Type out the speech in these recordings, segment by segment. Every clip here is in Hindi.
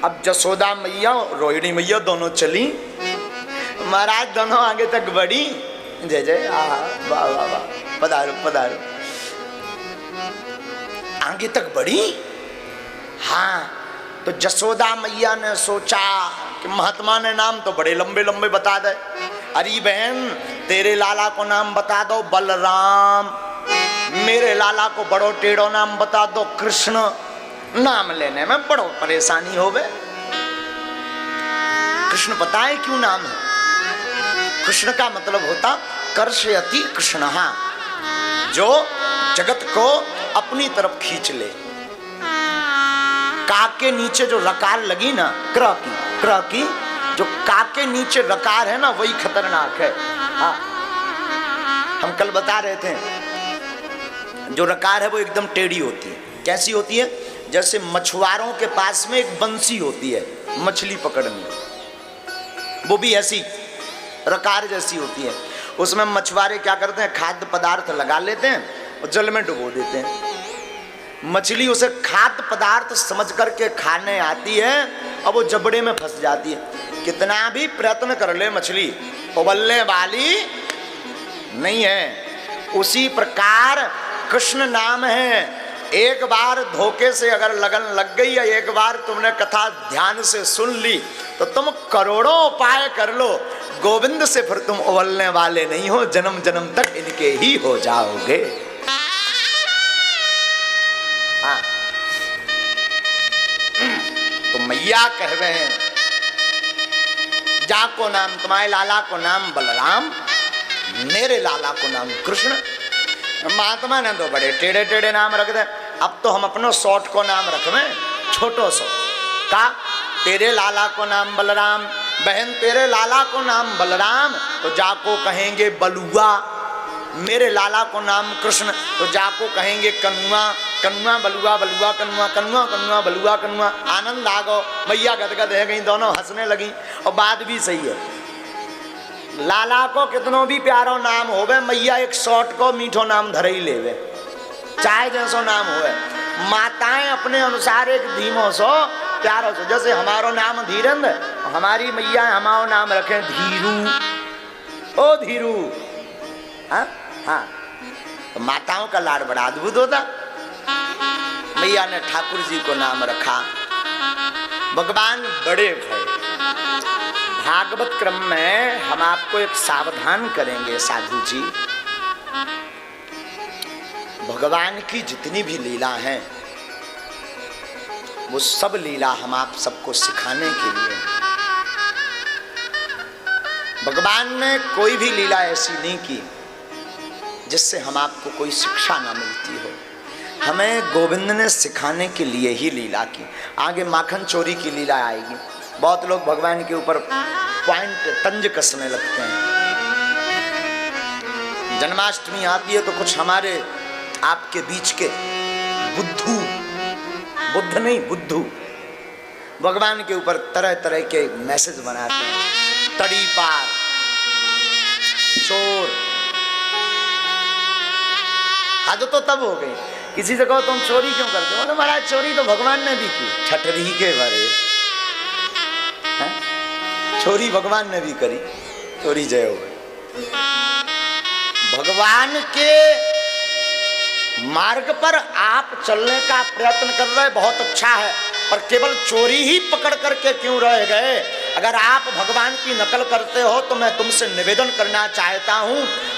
अब जसोदा मैया रोहिणी मैया दोनों चली, महाराज दोनों आगे तक बढ़ी। जय जय, वाह वाह वाह, पधारो पधारो। आगे तक बढ़ी। हाँ, तो जसोदा मैया ने सोचा कि महात्मा ने नाम तो बड़े लंबे लंबे बता दे। अरे बहन, तेरे लाला को नाम बता दो बलराम, मेरे लाला को बड़ो टेढ़ो नाम बता दो कृष्ण। नाम लेने में बड़ो परेशानी हो गए। कृष्ण पता है क्यों नाम है? कृष्ण का मतलब होता कर्षयति कृष्णः, जो जगत को अपनी तरफ खींच ले। का के नीचे जो रकार लगी ना, क्र की जो का के नीचे रकार है ना, वही खतरनाक है। हाँ, हम कल बता रहे थे, जो रकार है वो एकदम टेढ़ी होती है। कैसी होती है? जैसे मछुआरों के पास में एक बंसी होती है मछली पकड़ने, वो भी ऐसी रकार जैसी होती है। उसमें मछुआरे क्या करते हैं, खाद्य पदार्थ लगा लेते हैं और जल में डुबो देते हैं। मछली उसे खाद्य पदार्थ समझ करके खाने आती है, अब वो जबड़े में फंस जाती है। कितना भी प्रयत्न कर ले मछली उबलने वाली नहीं है। उसी प्रकार कृष्ण नाम है। एक बार धोखे से अगर लगन लग गई या एक बार तुमने कथा ध्यान से सुन ली तो तुम करोड़ों उपाय कर लो, गोविंद से फिर तुम उबलने वाले नहीं हो, जन्म जन्म तक इनके ही हो जाओगे। हाँ, तो मैया कह रहे हैं, जाको नाम, तुम्हारे लाला को नाम बलराम, मेरे लाला को नाम कृष्ण। महात्मा ने तो बड़े टेढ़े टेढ़े नाम रख दे। अब तो हम अपनो शॉर्ट को नाम रखवें छोटो सो का, तेरे लाला को नाम बलराम, बहन तेरे लाला को नाम बलराम तो जाको कहेंगे बलुआ, मेरे लाला को नाम कृष्ण तो जाको कहेंगे कनुआ, कनुआ बलुआ, बलुआ कनुआ, कनुआ कनुआ बलुआ कनुआ। आनंद आ गो, मैया गदगद है गई, दोनों हंसने लगी। और बात भी सही है, लाला को कितनों भी प्यारो नाम होवे, मैया एक शॉर्ट को मीठो नाम धरे ही लेवे, चाहे जैसो नाम होवे। माताएं अपने अनुसार एक धीमो सो प्यारो सो, जैसे हमारो नाम धीरेन्द्र, हमारी मैया हमारो नाम रखे धीरू, ओ धीरू। हाँ हाँ, तो माताओं का लाड़ बड़ा अद्भुत होता। मैया ने ठाकुर जी को नाम रखा। भगवान बड़े भय। भागवत क्रम में हम आपको एक सावधान करेंगे साधु जी, भगवान की जितनी भी लीला हैं वो सब लीला हम आप सबको सिखाने के लिए। भगवान ने कोई भी लीला ऐसी नहीं की जिससे हम आपको कोई शिक्षा ना मिलती हो। हमें गोविंद ने सिखाने के लिए ही लीला की। आगे माखन चोरी की लीला आएगी। बहुत लोग भगवान के ऊपर पॉइंट तंज कसने लगते हैं। जन्माष्टमी आती है तो कुछ हमारे आपके बीच के बुद्धू, बुद्ध नहीं बुद्धू, भगवान के ऊपर तरह तरह के मैसेज बनाते हैं। तड़ी पार, चोर। हद तो तब हो गई, किसी से कहो तुम चोरी क्यों करते हो, तो महाराज चोरी तो भगवान ने भी की, ठठरी के बारे। चोरी भगवान ने भी करी, चोरी जय हो गई। भगवान के मार्ग पर आप चलने का प्रयत्न कर रहे, बहुत अच्छा है, पर केवल चोरी ही पकड़ करके क्यों रह गए? अगर आप भगवान की नकल करते हो तो मैं तुमसे निवेदन करना चाहता हूं,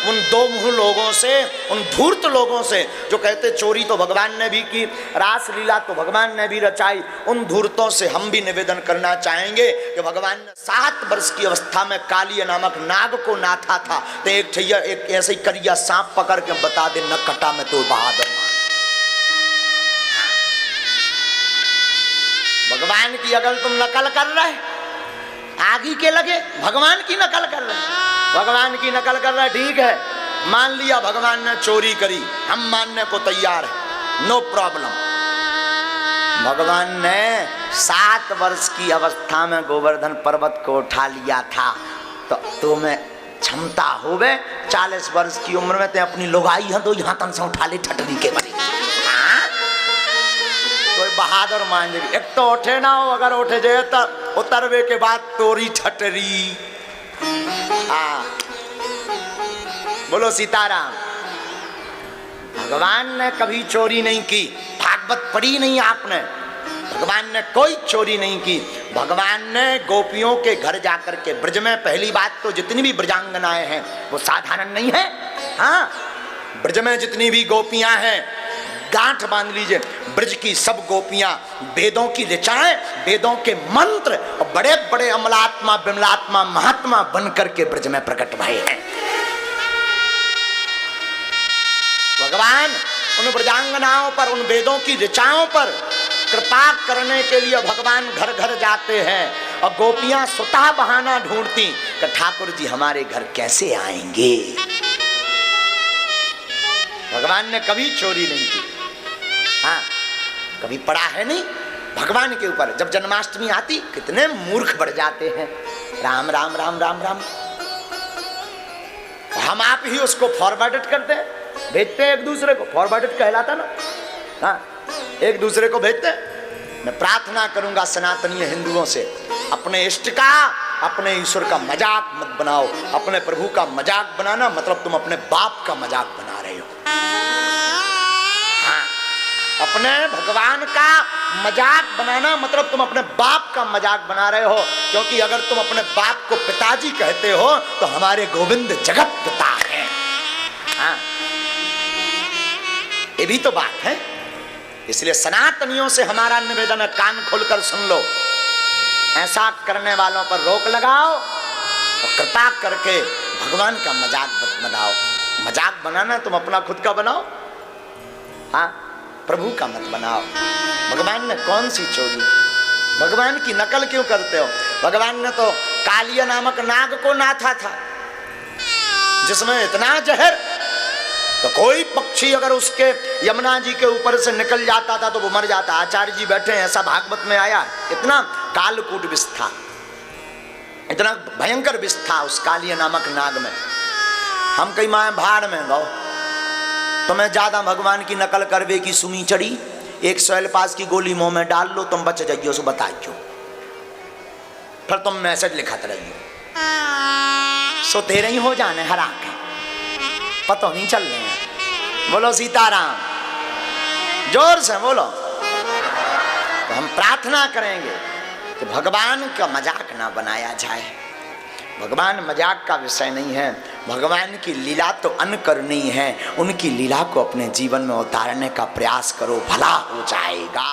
उन दो मुंह लोगों से, उन धूर्त लोगों से जो कहते चोरी तो भगवान ने भी की, रास लीला तो भगवान ने भी रचाई, उन धूर्तों से हम भी निवेदन करना चाहेंगे कि भगवान ने 7 वर्ष की अवस्था में कालिया नामक नाग को नाथा था, तो एक ठैया एक ऐसे ही करिया सांप पकड़ के बता दे न कटा में तो बहादुर। भगवान की अगर तुम नकल कर रहे, आगे के लगे भगवान की नकल कर रहे, भगवान की नकल कर रहे, ठीक है, मान लिया भगवान ने चोरी करी, हम मानने को तैयार है, नो प्रॉब्लम। भगवान ने 7 वर्ष की अवस्था में गोवर्धन पर्वत को उठा लिया था, तो तुम्हें क्षमता होवे 40 वर्ष की उम्र में ते अपनी लोगाई है तो यहाँ तन से उठा ले ठटरी के बड़ी, तो बहादुर मान जाएगी। एक तो उठे ना हो, अगर उठे जाए तो उतरवे के बाद तोरी छटरी। हाँ बोलो सीताराम। भगवान ने कभी चोरी नहीं की, भागवत पढ़ी नहीं आपने, भगवान ने कोई चोरी नहीं की। भगवान ने गोपियों के घर जाकर के ब्रज में, पहली बात तो जितनी भी ब्रजांगनाएं हैं वो साधारण नहीं है। हाँ ब्रज में जितनी भी गोपियां हैं, गांठ बांध लीजिए, ब्रज की सब गोपियां वेदों की ऋचाएं, वेदों के मंत्र और बड़े बड़े अमलात्मा विमलात्मा महात्मा बनकर के ब्रज में प्रकट भये हैं। भगवान उन ब्रजांगनाओं पर, उन वेदों की ऋचाओं पर कृपा करने के लिए भगवान घर घर जाते हैं और गोपियां स्वतः बहाना ढूंढती कि ठाकुर जी हमारे घर कैसे आएंगे। भगवान ने कभी चोरी नहीं की। हाँ कभी पड़ा है नहीं भगवान के ऊपर। जब जन्माष्टमी आती कितने मूर्ख बढ़ जाते हैं, राम राम राम राम राम। हम आप ही उसको फॉरवर्डेड करते हैं, भेजते हैं एक दूसरे को, फॉरवर्डेड कहलाता ना। हाँ एक दूसरे को भेजते। मैं प्रार्थना करूंगा सनातनीय हिंदुओं से, अपने इष्ट का, अपने ईश्वर का मजाक मत बनाओ। अपने प्रभु का मजाक बनाना मतलब तुम अपने बाप का मजाक बना रहे हो। हाँ अपने भगवान का मजाक बनाना मतलब तुम अपने बाप का मजाक बना रहे हो, क्योंकि अगर तुम अपने बाप को पिताजी कहते हो तो हमारे गोविंद जगत पिता है। हाँ ये भी तो बात है। इसलिए सनातनियों से हमारा निवेदन है, कान खोलकर सुन लो। ऐसा करने वालों पर रोक लगाओ और कृपा करके भगवान का मजाक मत बनाओ। मजाक बनाना तुम अपना खुद का बनाओ, हाँ प्रभु का मत बनाओ। भगवान ने कौन सी चोरी की? भगवान की नकल क्यों करते हो? भगवान ने तो कालिया नामक नाग को नाथा था जिसमें इतना जहर, तो कोई पक्षी अगर उसके यमुना जी के ऊपर से निकल जाता था तो वो मर जाता। आचार्य जी बैठे हैं, ऐसा भागवत में आया। इतना कालकूट विष था, इतना भयंकर विष था उस कालिया नामक नाग में। हम कई माए भाड़ में गो, तुम्हें ज्यादा भगवान की नकल करवे की सुनी चढ़ी, एक सैल पास की गोली मुंह में डाल लो, तुम बच जाइयो, सो बताइयो, फिर तुम मैसेज लिखत रहियो, सो तेरे ही हो जाने हरा के पता नहीं चल रहे हैं। बोलो सीताराम, जोर से बोलो। तो हम प्रार्थना करेंगे कि भगवान का मजाक ना बनाया जाए। भगवान मजाक का विषय नहीं है। भगवान की लीला तो अनकरणीय है, उनकी लीला को अपने जीवन में उतारने का प्रयास करो, भला हो जाएगा।